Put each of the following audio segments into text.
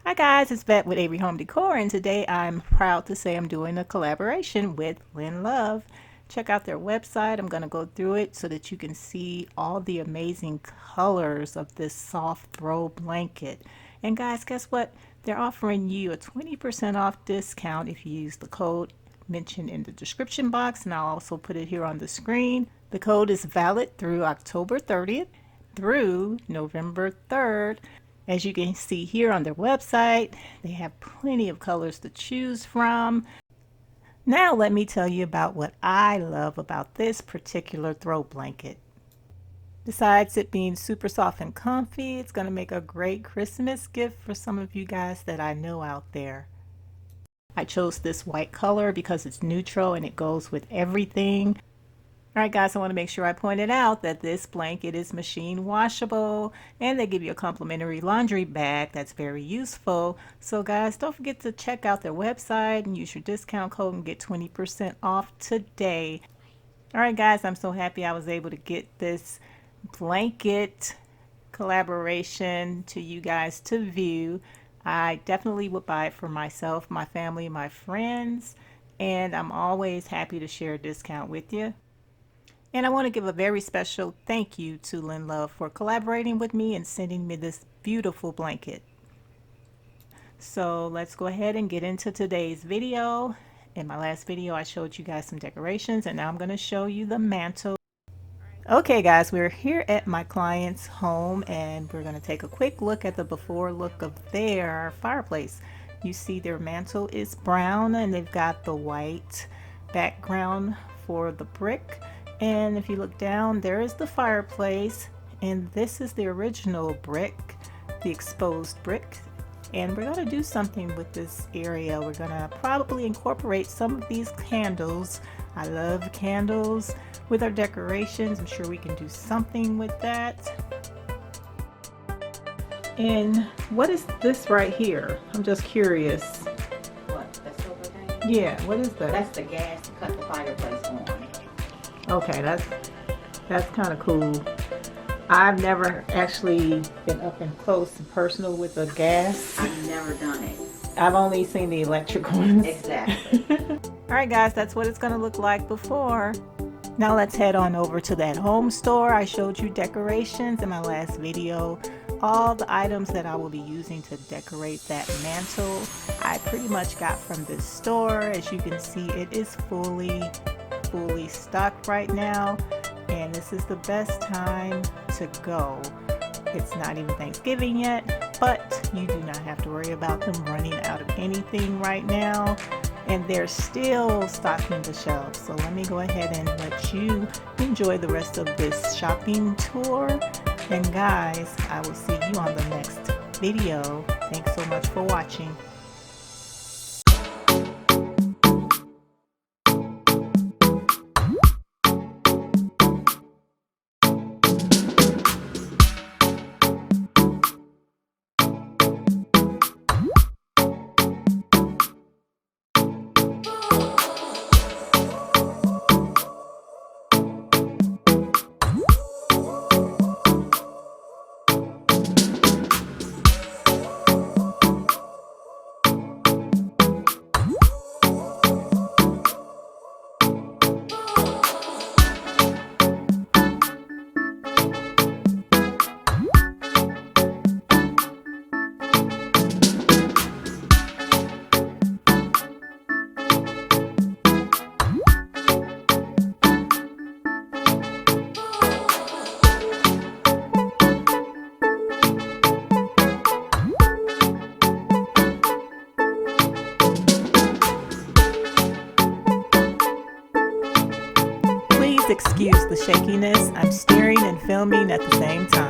Hi guys, it's Vet with Avery Home Decor, and today I'm proud to say I'm doing a collaboration with Lynnlov. Check out their website. I'm going to go through it so that you can see all the amazing colors of this soft throw blanket. And guys, guess what? They're offering you a 20% off discount if you use the code mentioned in the description box, and I'll also put it here on the screen. The code is valid through October 30th through November 3rd. As you can see here on their website, they have plenty of colors to choose from. Now let me tell you about what I love about this particular throw blanket. Besides it being super soft and comfy, it's going to make a great Christmas gift for some of you guys that I know out there. I chose this white color because it's neutral and it goes with everything. Alright guys, I want to make sure I pointed out that this blanket is machine washable and they give you a complimentary laundry bag that's very useful. So guys, don't forget to check out their website and use your discount code and get 20% off today. Alright guys, I'm so happy I was able to get this blanket collaboration to you guys to view. I definitely would buy it for myself, my family, my friends, and I'm always happy to share a discount with you. And I want to give a very special thank you to Lynnlov for collaborating with me and sending me this beautiful blanket. So let's go ahead and get into today's video. In my last video I showed you guys some decorations, and now I'm going to show you the mantle. Okay guys, we're here at my client's home and we're going to take a quick look at the before look of their fireplace. You see their mantle is brown and they've got the white background for the brick. And if you look down, there is the fireplace, and this is the original brick, the exposed brick. And we're going to do something with this area. We're going to probably incorporate some of these candles. I love candles with our decorations. I'm sure we can do something with that. And what is this right here? I'm just curious. What, the silver thing? Yeah, what is that? That's the gas to cut the fireplace on. Okay, that's kind of cool. I've never actually been up and close and personal with a gas. I've never done it. I've only seen the electric ones. Exactly. Alright guys, that's what it's going to look like before. Now let's head on over to that home store. I showed you decorations in my last video. All the items that I will be using to decorate that mantle, I pretty much got from this store. As you can see, it is fully stocked right now, and this is the best time to go. It's not even Thanksgiving yet, but you do not have to worry about them running out of anything right now, and they're still stocking the shelves. So let me go ahead and let you enjoy the rest of this shopping tour, and guys, I will see you on the next video. Thanks so much for watching. Excuse the shakiness. I'm staring and filming at the same time.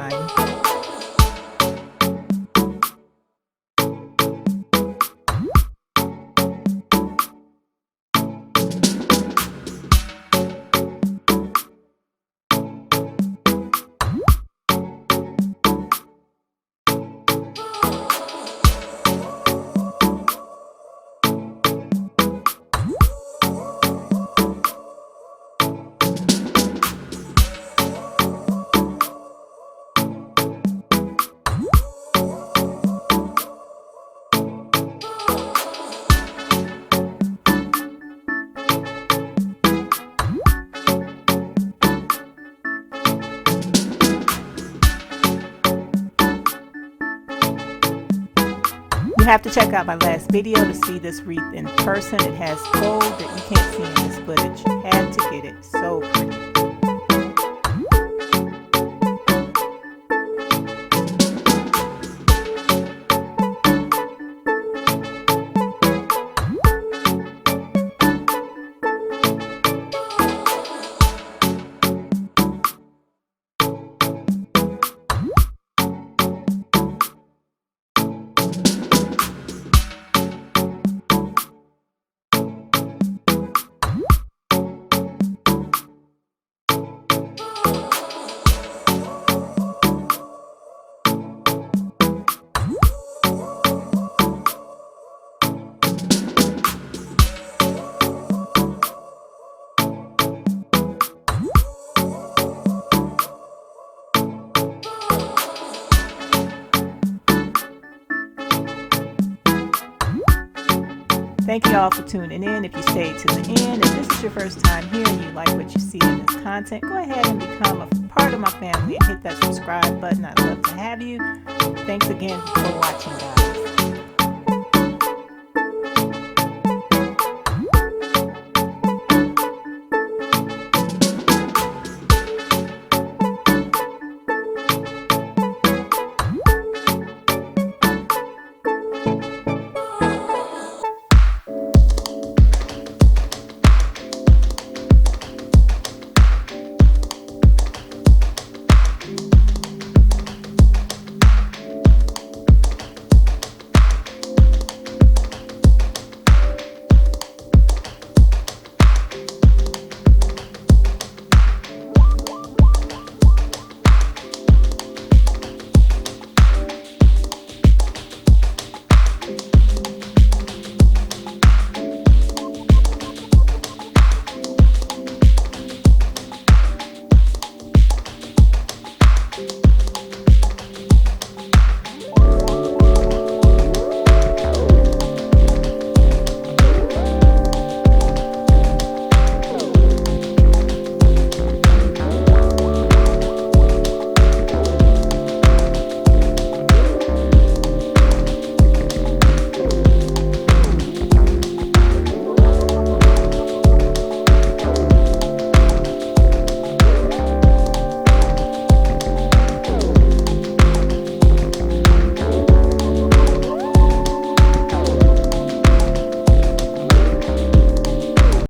have to check out my last video to see this wreath in person. It has gold that you can't see in this footage. Had to get it. So pretty. Thank you all for tuning in. If you stayed to the end, if this is your first time here and you like what you see in this content, go ahead and become a part of my family and hit that subscribe button. I'd love to have you. Thanks again for watching, guys.